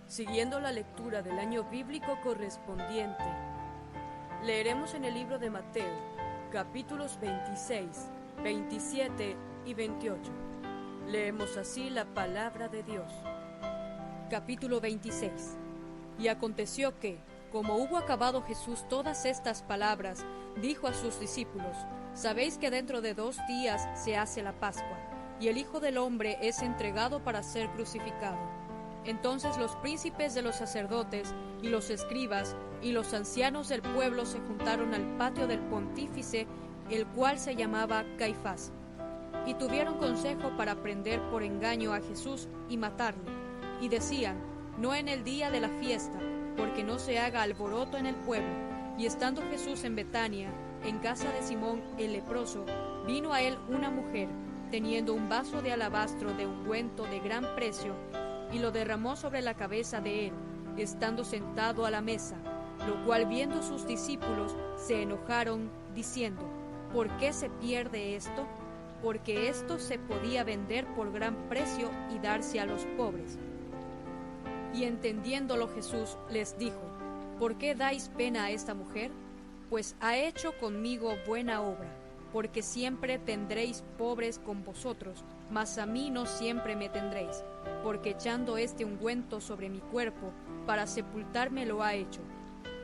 Siguiendo la lectura del año bíblico correspondiente, leeremos en el libro de Mateo, capítulos 26, 27 y 28. Leemos así la palabra de Dios. Capítulo 26. Y aconteció que, como hubo acabado Jesús todas estas palabras, dijo a sus discípulos: Sabéis que dentro de 2 días se hace la Pascua, y el Hijo del Hombre es entregado para ser crucificado. Entonces los príncipes de los sacerdotes y los escribas y los ancianos del pueblo se juntaron al patio del pontífice, el cual se llamaba Caifás, y tuvieron consejo para prender por engaño a Jesús y matarle. Y decían: no en el día de la fiesta, porque no se haga alboroto en el pueblo. Y estando Jesús en Betania, en casa de Simón el leproso, vino a él una mujer, teniendo un vaso de alabastro de ungüento de gran precio, y lo derramó sobre la cabeza de él, estando sentado a la mesa, lo cual viendo sus discípulos se enojaron, diciendo: ¿por qué se pierde esto? Porque esto se podía vender por gran precio y darse a los pobres. Y entendiéndolo Jesús les dijo: ¿por qué dais pena a esta mujer? Pues ha hecho conmigo buena obra, porque siempre tendréis pobres con vosotros, mas a mí no siempre me tendréis, porque echando este ungüento sobre mi cuerpo, para sepultarme lo ha hecho.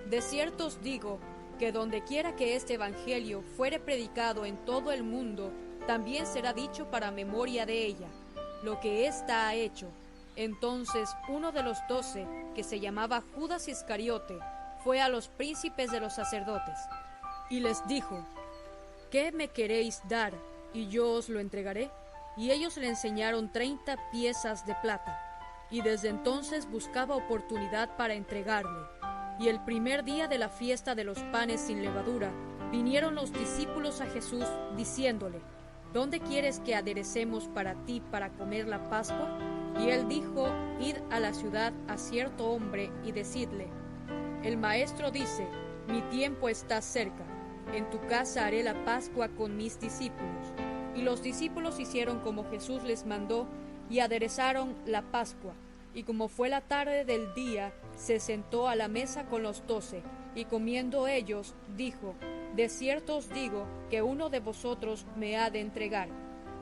De cierto os digo, que dondequiera que este evangelio fuere predicado en todo el mundo, también será dicho para memoria de ella, lo que ésta ha hecho. Entonces uno de los 12, que se llamaba Judas Iscariote, fue a los príncipes de los sacerdotes, y les dijo: ¿qué me queréis dar, y yo os lo entregaré? Y ellos le enseñaron 30 piezas de plata, y desde entonces buscaba oportunidad para entregarle. Y el primer día de la fiesta de los panes sin levadura, vinieron los discípulos a Jesús, diciéndole: ¿dónde quieres que aderecemos para ti para comer la Pascua? Y él dijo: id a la ciudad a cierto hombre y decidle: el maestro dice, mi tiempo está cerca, en tu casa haré la Pascua con mis discípulos. Y los discípulos hicieron como Jesús les mandó, y aderezaron la Pascua. Y como fue la tarde del día, se sentó a la mesa con los 12, y comiendo ellos, dijo: de cierto os digo, que uno de vosotros me ha de entregar.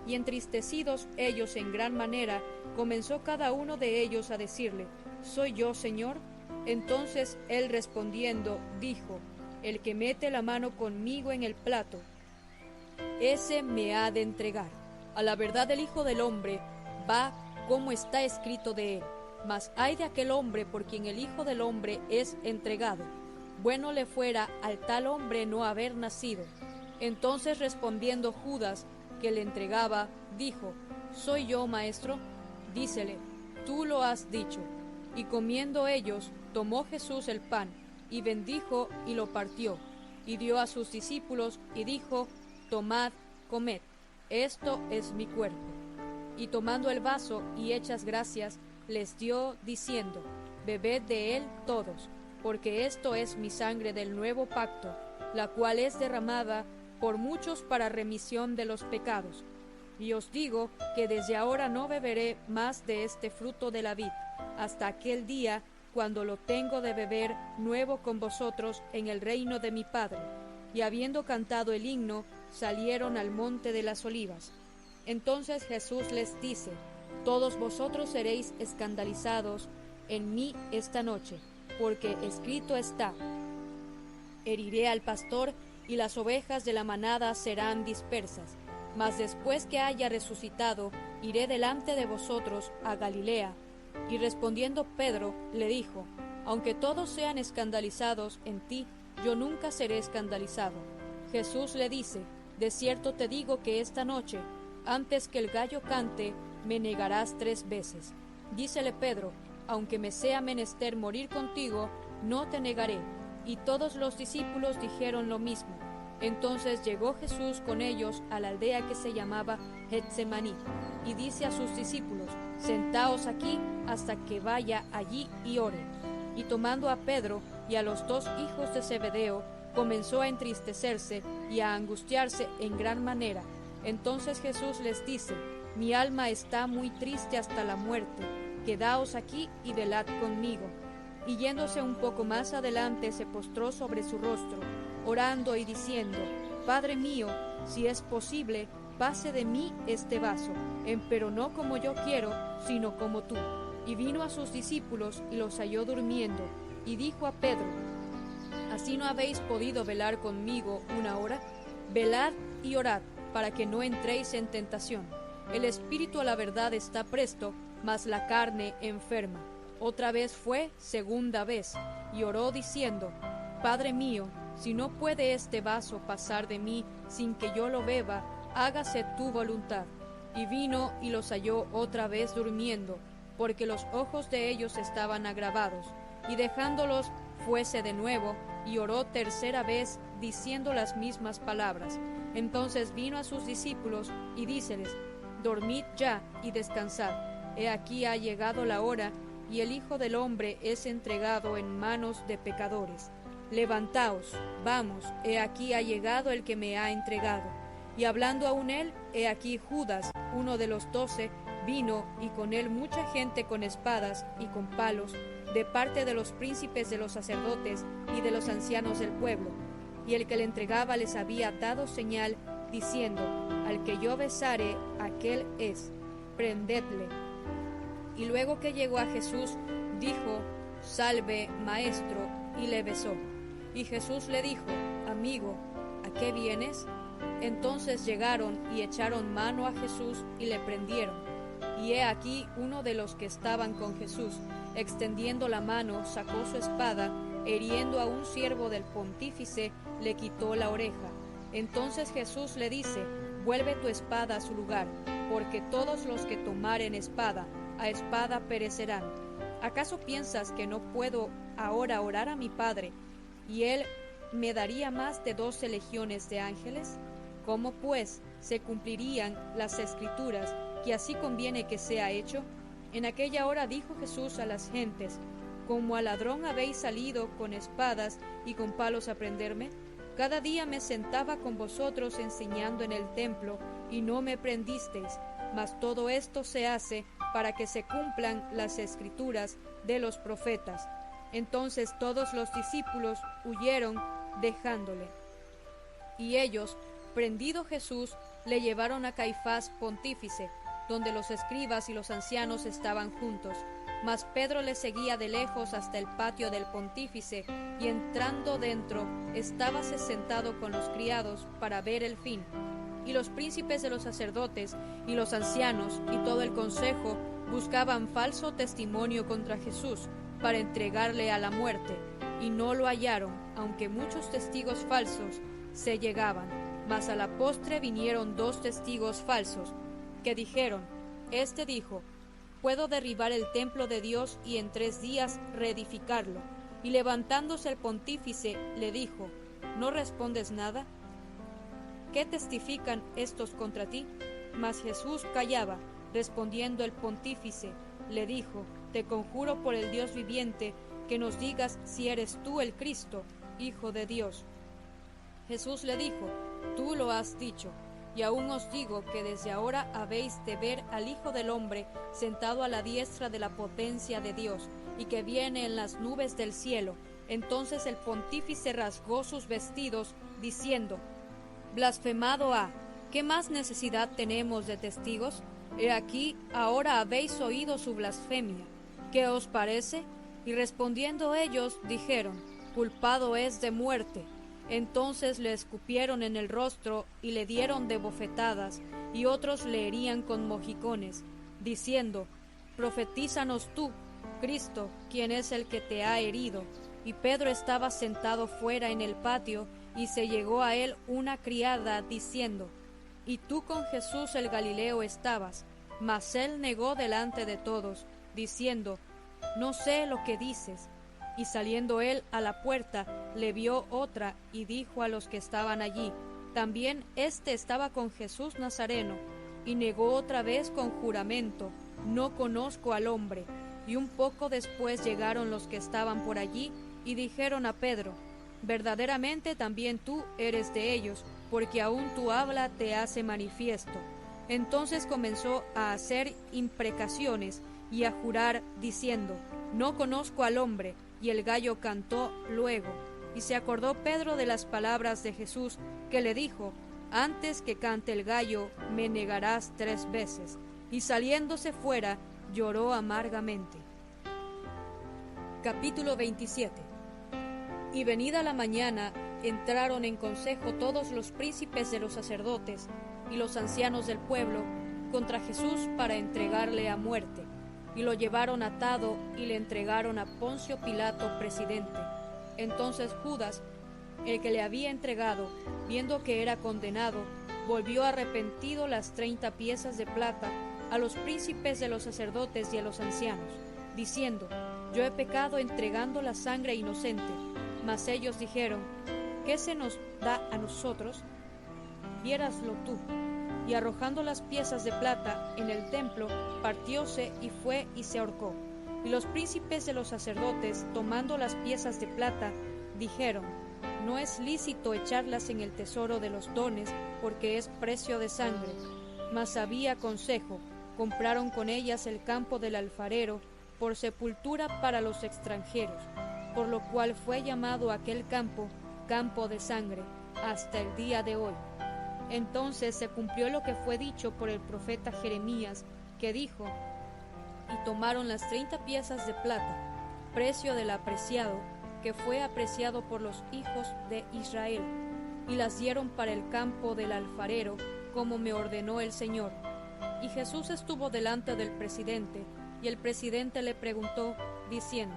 Y entristecidos ellos en gran manera, comenzó cada uno de ellos a decirle: ¿soy yo, Señor? Entonces él respondiendo, dijo: el que mete la mano conmigo en el plato, ese me ha de entregar. A la verdad el Hijo del Hombre va como está escrito de él, mas ay de aquel hombre por quien el Hijo del Hombre es entregado. Bueno le fuera al tal hombre no haber nacido. Entonces respondiendo Judas, que le entregaba, dijo: ¿soy yo, maestro? Dícele: tú lo has dicho. Y comiendo ellos, tomó Jesús el pan, y bendijo y lo partió, y dio a sus discípulos, y dijo: tomad, comed, esto es mi cuerpo. Y tomando el vaso y hechas gracias, les dio, diciendo: bebed de él todos, porque esto es mi sangre del nuevo pacto, la cual es derramada por muchos para remisión de los pecados. Y os digo que desde ahora no beberé más de este fruto de la vid, hasta aquel día cuando lo tengo de beber nuevo con vosotros en el reino de mi Padre. Y habiendo cantado el himno, salieron al monte de las Olivas. Entonces Jesús les dice: todos vosotros seréis escandalizados en mí esta noche, porque escrito está: heriré al pastor, y las ovejas de la manada serán dispersas. Mas después que haya resucitado, iré delante de vosotros a Galilea. Y respondiendo Pedro, le dijo: aunque todos sean escandalizados en ti, yo nunca seré escandalizado. Jesús le dice: de cierto te digo que esta noche, antes que el gallo cante, me negarás 3 veces. Dícele Pedro: aunque me sea menester morir contigo, no te negaré. Y todos los discípulos dijeron lo mismo. Entonces llegó Jesús con ellos a la aldea que se llamaba Getsemaní, y dice a sus discípulos: sentaos aquí hasta que vaya allí y ore. Y tomando a Pedro y a los 2 hijos de Zebedeo, comenzó a entristecerse y a angustiarse en gran manera. Entonces Jesús les dice: mi alma está muy triste hasta la muerte, quedaos aquí y velad conmigo. Y yéndose un poco más adelante se postró sobre su rostro, orando y diciendo: Padre mío, si es posible, pase de mí este vaso, pero no como yo quiero, sino como tú. Y vino a sus discípulos y los halló durmiendo, y dijo a Pedro: ¿Así no habéis podido velar conmigo una hora? Velad y orad, para que no entréis en tentación. El espíritu a la verdad está presto, mas la carne enferma. Otra vez fue, segunda vez, y oró diciendo: Padre mío, si no puede este vaso pasar de mí sin que yo lo beba, hágase tu voluntad. Y vino y los halló otra vez durmiendo, porque los ojos de ellos estaban agravados. Y dejándolos, fuese de nuevo, y oró tercera vez, diciendo las mismas palabras. Entonces vino a sus discípulos, y díceles: Dormid ya y descansad. He aquí ha llegado la hora, y el Hijo del Hombre es entregado en manos de pecadores. Levantaos, vamos, he aquí ha llegado el que me ha entregado. Y hablando aún él, he aquí Judas, uno de los 12, vino, y con él mucha gente con espadas y con palos, de parte de los príncipes de los sacerdotes y de los ancianos del pueblo. Y el que le entregaba les había dado señal, diciendo: Al que yo besare, aquel es, prendedle. Y luego que llegó a Jesús, dijo: Salve, maestro, y le besó. Y Jesús le dijo: Amigo, ¿a qué vienes? Entonces llegaron y echaron mano a Jesús y le prendieron. Y he aquí uno de los que estaban con Jesús, extendiendo la mano, sacó su espada, hiriendo a un siervo del pontífice, le quitó la oreja. Entonces Jesús le dice: Vuelve tu espada a su lugar, porque todos los que tomaren espada, a espada perecerán. ¿Acaso piensas que no puedo ahora orar a mi Padre, y Él me daría más de 12 legiones de ángeles? ¿Cómo pues se cumplirían las Escrituras, que así conviene que sea hecho? En aquella hora dijo Jesús a las gentes: ¿Como al ladrón habéis salido con espadas y con palos a prenderme? Cada día me sentaba con vosotros enseñando en el templo, y no me prendisteis, mas todo esto se hace para que se cumplan las Escrituras de los profetas. Entonces todos los discípulos huyeron dejándole. Y ellos, prendido Jesús, le llevaron a Caifás pontífice, donde los escribas y los ancianos estaban juntos. Mas Pedro le seguía de lejos hasta el patio del pontífice, y entrando dentro, estábase sentado con los criados para ver el fin. Y los príncipes de los sacerdotes y los ancianos y todo el consejo buscaban falso testimonio contra Jesús, para entregarle a la muerte, y no lo hallaron, aunque muchos testigos falsos se llegaban. Mas a la postre vinieron 2 testigos falsos, que dijeron: Este dijo: Puedo derribar el templo de Dios y en 3 días reedificarlo. Y levantándose el pontífice, le dijo: ¿No respondes nada? ¿Qué testifican estos contra ti? Mas Jesús callaba. Respondiendo el pontífice, le dijo: Te conjuro por el Dios viviente, que nos digas si eres tú el Cristo, Hijo de Dios. Jesús le dijo: Tú lo has dicho. Y aún os digo que desde ahora habéis de ver al Hijo del Hombre sentado a la diestra de la potencia de Dios, y que viene en las nubes del cielo. Entonces el pontífice rasgó sus vestidos, diciendo: Blasfemado ha. ¿Qué más necesidad tenemos de testigos? He aquí, ahora habéis oído su blasfemia. ¿Qué os parece? Y respondiendo ellos, dijeron: Culpado es de muerte. Entonces le escupieron en el rostro y le dieron de bofetadas, y otros le herían con mojicones, diciendo: Profetízanos tú, Cristo, ¿quién es el que te ha herido? Y Pedro estaba sentado fuera en el patio, y se llegó a él una criada, diciendo: Y tú con Jesús el Galileo estabas. Mas él negó delante de todos, diciendo: No sé lo que dices. Y saliendo él a la puerta, le vio otra, y dijo a los que estaban allí: También éste estaba con Jesús Nazareno. Y negó otra vez con juramento: No conozco al hombre. Y un poco después llegaron los que estaban por allí, y dijeron a Pedro: Verdaderamente también tú eres de ellos, porque aún tu habla te hace manifiesto. Entonces comenzó a hacer imprecaciones, y a jurar, diciendo: no conozco al hombre. Y el gallo cantó luego. Y se acordó Pedro de las palabras de Jesús, que le dijo: antes que cante el gallo, me negarás 3 veces. Y saliéndose fuera, lloró amargamente. Capítulo 27. Y venida la mañana, entraron en consejo todos los príncipes de los sacerdotes y los ancianos del pueblo contra Jesús para entregarle a muerte. Y lo llevaron atado y le entregaron a Poncio Pilato, presidente. Entonces Judas, el que le había entregado, viendo que era condenado, volvió arrepentido las 30 piezas de plata a los príncipes de los sacerdotes y a los ancianos, diciendo: yo he pecado entregando la sangre inocente. Mas ellos dijeron: ¿qué se nos da a nosotros? Viéraslo tú. Y arrojando las piezas de plata en el templo, partióse y fue y se ahorcó. Y los príncipes de los sacerdotes, tomando las piezas de plata, dijeron: no es lícito echarlas en el tesoro de los dones, porque es precio de sangre. Mas había consejo, compraron con ellas el campo del alfarero, por sepultura para los extranjeros, por lo cual fue llamado aquel campo, campo de sangre, hasta el día de hoy. Entonces se cumplió lo que fue dicho por el profeta Jeremías, que dijo: y tomaron las 30 piezas de plata, precio del apreciado, que fue apreciado por los hijos de Israel, y las dieron para el campo del alfarero, como me ordenó el Señor. Y Jesús estuvo delante del presidente, y el presidente le preguntó, diciendo: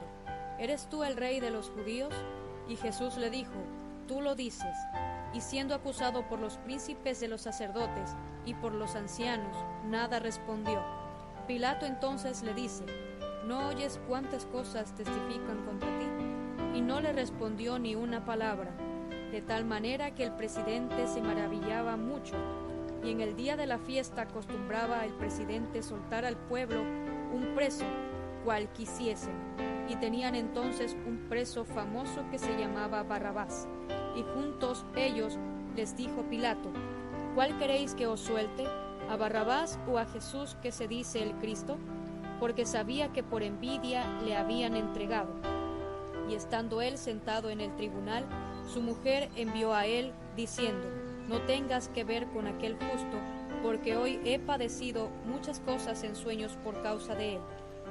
¿eres tú el rey de los judíos? Y Jesús le dijo: tú lo dices. Y siendo acusado por los príncipes de los sacerdotes y por los ancianos, nada respondió. Pilato entonces le dice: ¿no oyes cuántas cosas testifican contra ti? Y no le respondió ni una palabra, de tal manera que el presidente se maravillaba mucho. Y en el día de la fiesta acostumbraba el presidente soltar al pueblo un preso, cual quisiesen. Y tenían entonces un preso famoso que se llamaba Barrabás. Y juntos ellos les dijo Pilato: ¿cuál queréis que os suelte? ¿A Barrabás o a Jesús, que se dice el Cristo? Porque sabía que por envidia le habían entregado. Y estando él sentado en el tribunal, su mujer envió a él, diciendo: no tengas que ver con aquel justo, porque hoy he padecido muchas cosas en sueños por causa de él.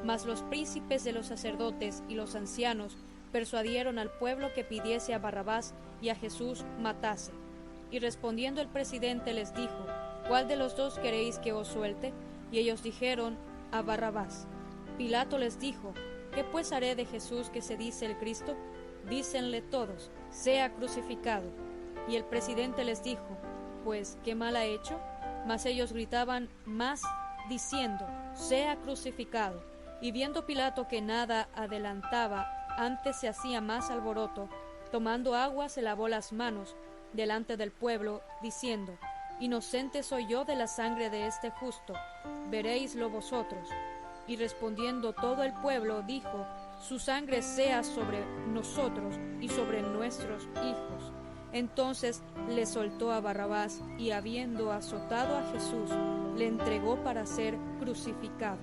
Mas los príncipes de los sacerdotes y los ancianos persuadieron al pueblo que pidiese a Barrabás y a Jesús matase. Y respondiendo el presidente les dijo: ¿cuál de los dos queréis que os suelte? Y ellos dijeron: a Barrabás. Pilato les dijo: ¿qué pues haré de Jesús, que se dice el Cristo? Dícenle todos: sea crucificado. Y el presidente les dijo: pues, ¿qué mal ha hecho? Mas ellos gritaban más, diciendo: sea crucificado. Y viendo Pilato que nada adelantaba, antes se hacía más alboroto, tomando agua se lavó las manos delante del pueblo, diciendo: inocente soy yo de la sangre de este justo, veréislo vosotros. Y respondiendo todo el pueblo, dijo: su sangre sea sobre nosotros y sobre nuestros hijos. Entonces le soltó a Barrabás, y habiendo azotado a Jesús, le entregó para ser crucificado.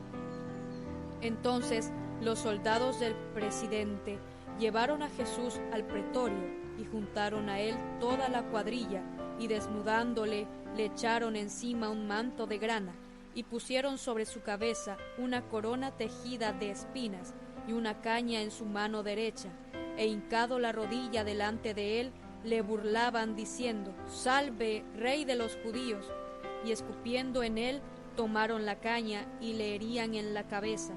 Entonces los soldados del presidente llevaron a Jesús al pretorio, y juntaron a él toda la cuadrilla, y desnudándole, le echaron encima un manto de grana, y pusieron sobre su cabeza una corona tejida de espinas, y una caña en su mano derecha, e hincado la rodilla delante de él, le burlaban diciendo: Salve, Rey de los judíos. Y escupiendo en él, tomaron la caña y le herían en la cabeza.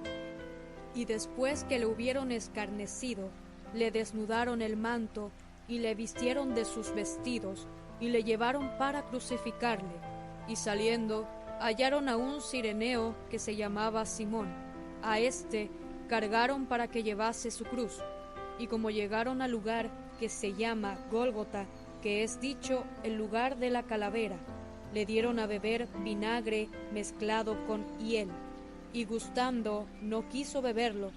Y después que le hubieron escarnecido, le desnudaron el manto y le vistieron de sus vestidos y le llevaron para crucificarle. Y saliendo, hallaron a un cireneo que se llamaba Simón. A éste cargaron para que llevase su cruz. Y como llegaron al lugar que se llama Gólgota, que es dicho el lugar de la calavera, le dieron a beber vinagre mezclado con hiel, y gustando no quiso beberlo.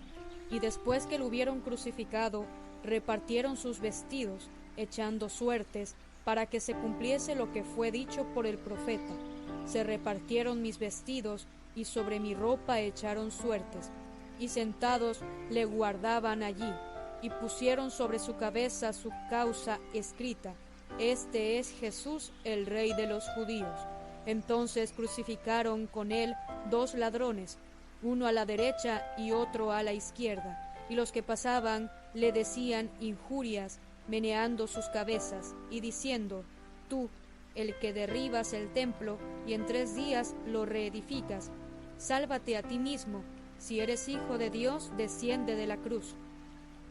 Y después que lo hubieron crucificado, repartieron sus vestidos, echando suertes, para que se cumpliese lo que fue dicho por el profeta: se repartieron mis vestidos, y sobre mi ropa echaron suertes, y sentados le guardaban allí, y pusieron sobre su cabeza su causa escrita: Este es Jesús, el Rey de los judíos. Entonces crucificaron con él 2 ladrones, uno a la derecha y otro a la izquierda, y los que pasaban le decían injurias, meneando sus cabezas, y diciendo: Tú, el que derribas el templo y en 3 días lo reedificas, sálvate a ti mismo. Si eres hijo de Dios, desciende de la cruz.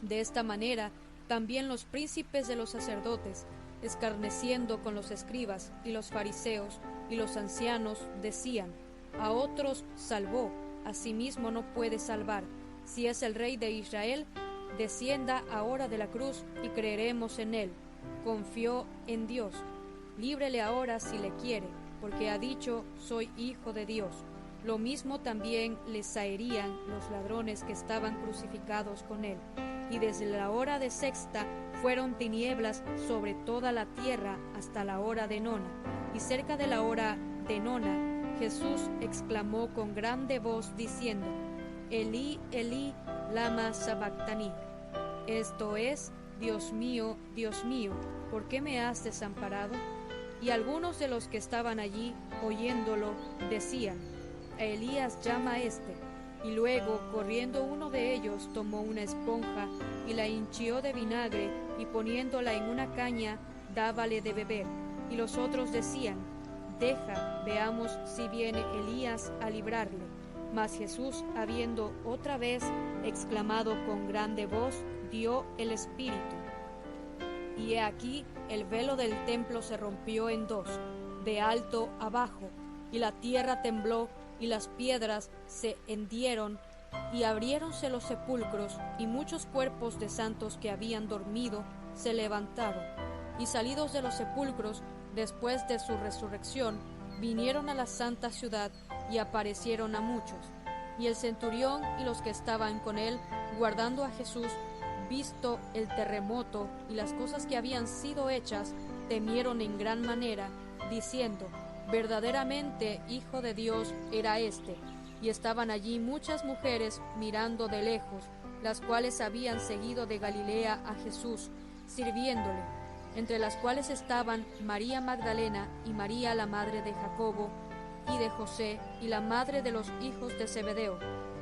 De esta manera, también los príncipes de los sacerdotes, escarneciendo con los escribas y los fariseos y los ancianos, decían: A otros salvó, a sí mismo no puede salvar. Si es el Rey de Israel, descienda ahora de la cruz y creeremos en él. Confió en Dios. Líbrele ahora si le quiere, porque ha dicho: soy hijo de Dios. Lo mismo también les zaherían los ladrones que estaban crucificados con él. Y desde la hora de sexta fueron tinieblas sobre toda la tierra hasta la hora de nona. Y cerca de la hora de nona, Jesús exclamó con grande voz diciendo: Elí, Elí, lama sabactani. Esto es: Dios mío, ¿por qué me has desamparado? Y algunos de los que estaban allí, oyéndolo, decían: A Elías llama a éste. Y luego, corriendo uno de ellos, tomó una esponja y la hinchió de vinagre, y poniéndola en una caña, dábale de beber. Y los otros decían: Deja, veamos si viene Elías a librarle. Mas Jesús, habiendo otra vez exclamado con grande voz, dio el espíritu. Y he aquí, el velo del templo se rompió en 2, de alto a bajo, y la tierra tembló, y las piedras se hendieron, y abriéronse los sepulcros, y muchos cuerpos de santos que habían dormido se levantaron. Y salidos de los sepulcros, después de su resurrección, vinieron a la santa ciudad, y aparecieron a muchos. Y el centurión y los que estaban con él, guardando a Jesús, visto el terremoto y las cosas que habían sido hechas, temieron en gran manera, diciendo: Verdaderamente Hijo de Dios era éste. Y estaban allí muchas mujeres mirando de lejos, las cuales habían seguido de Galilea a Jesús, sirviéndole, entre las cuales estaban María Magdalena y María la madre de Jacobo y de José y la madre de los hijos de Zebedeo.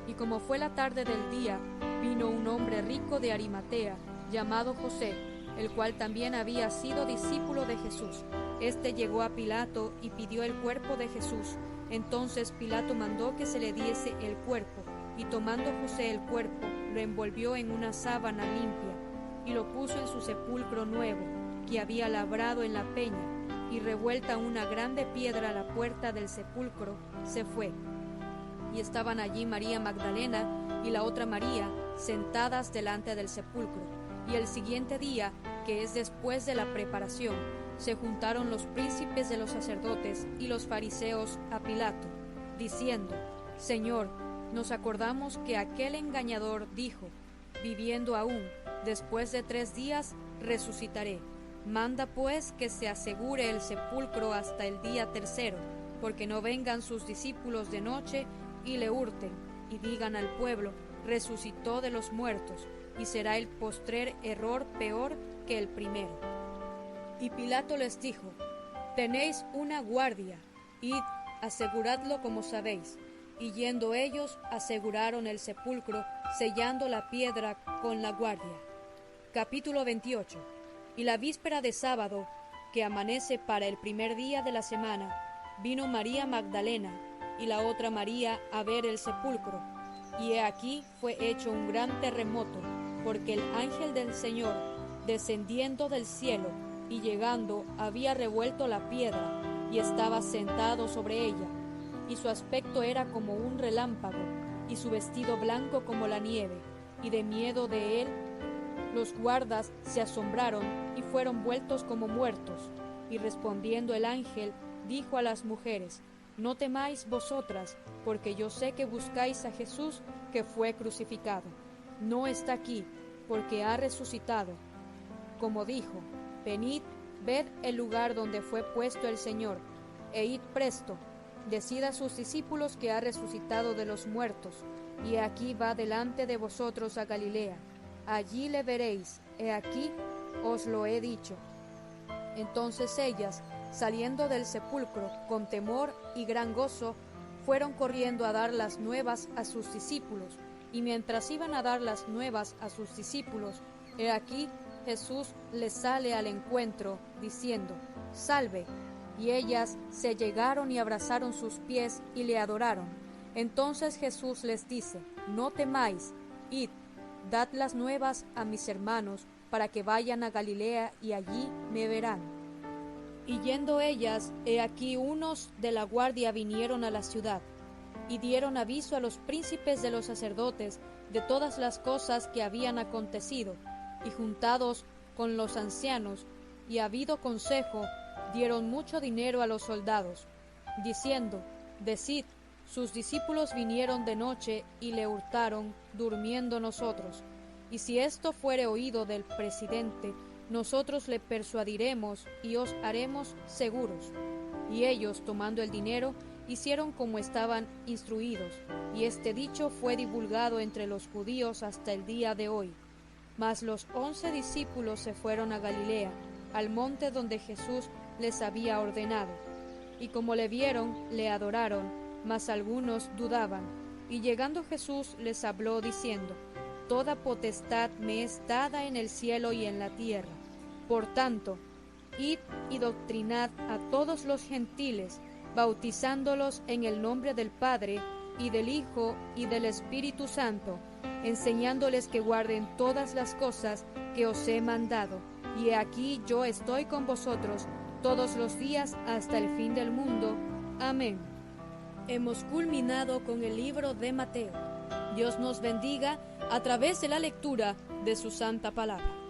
Y como fue la tarde del día, vino un hombre rico de Arimatea, llamado José, el cual también había sido discípulo de Jesús. Este llegó a Pilato y pidió el cuerpo de Jesús. Entonces Pilato mandó que se le diese el cuerpo, y tomando José el cuerpo, lo envolvió en una sábana limpia, y lo puso en su sepulcro nuevo, que había labrado en la peña, y revuelta una grande piedra a la puerta del sepulcro, se fue. Y estaban allí María Magdalena y la otra María, sentadas delante del sepulcro. Y el siguiente día, que es después de la preparación, se juntaron los príncipes de los sacerdotes y los fariseos a Pilato, diciendo: Señor, nos acordamos que aquel engañador dijo: viviendo aún, después de 3 días resucitaré. Manda pues que se asegure el sepulcro hasta el día tercero, porque no vengan sus discípulos de noche y le hurten, y digan al pueblo: resucitó de los muertos, y será el postrer error peor que el primero. Y Pilato les dijo: tenéis una guardia, id, aseguradlo como sabéis. Y yendo ellos, aseguraron el sepulcro, sellando la piedra con la guardia. Capítulo 28. Y la víspera de sábado, que amanece para el primer día de la semana, vino María Magdalena y la otra María a ver el sepulcro. Y he aquí fue hecho un gran terremoto, porque el ángel del Señor, descendiendo del cielo y llegando, había revuelto la piedra, y estaba sentado sobre ella. Y su aspecto era como un relámpago, y su vestido blanco como la nieve, y de miedo de él los guardas se asombraron y fueron vueltos como muertos. Y respondiendo el ángel, dijo a las mujeres: no temáis vosotras, porque yo sé que buscáis a Jesús, que fue crucificado. No está aquí, porque ha resucitado. Como dijo: venid, ved el lugar donde fue puesto el Señor, e id presto. decid a sus discípulos que ha resucitado de los muertos, y aquí va delante de vosotros a Galilea. Allí le veréis, he aquí os lo he dicho. Entonces ellas, saliendo del sepulcro con temor y gran gozo, fueron corriendo a dar las nuevas a sus discípulos. Y mientras iban a dar las nuevas a sus discípulos, he aquí Jesús les sale al encuentro, diciendo: «Salve». Y ellas se llegaron y abrazaron sus pies y le adoraron. Entonces Jesús les dice: «No temáis, id, dad las nuevas a mis hermanos, para que vayan a Galilea y allí me verán». Y yendo ellas, he aquí unos de la guardia vinieron a la ciudad, y dieron aviso a los príncipes de los sacerdotes de todas las cosas que habían acontecido, y juntados con los ancianos, y habido consejo, dieron mucho dinero a los soldados, diciendo: «Decid, sus discípulos vinieron de noche y le hurtaron, durmiendo nosotros. Y si esto fuere oído del presidente, nosotros le persuadiremos y os haremos seguros». Y ellos, tomando el dinero, hicieron como estaban instruidos, y este dicho fue divulgado entre los judíos hasta el día de hoy. Mas los 11 discípulos se fueron a Galilea, al monte donde Jesús les había ordenado. Y como le vieron, le adoraron, mas algunos dudaban. Y llegando Jesús les habló diciendo: «Toda potestad me es dada en el cielo y en la tierra. Por tanto, id y doctrinad a todos los gentiles, bautizándolos en el nombre del Padre, y del Hijo, y del Espíritu Santo, enseñándoles que guarden todas las cosas que os he mandado. Y he aquí yo estoy con vosotros todos los días hasta el fin del mundo. Amén». Hemos culminado con el libro de Mateo. Dios nos bendiga a través de la lectura de su santa palabra.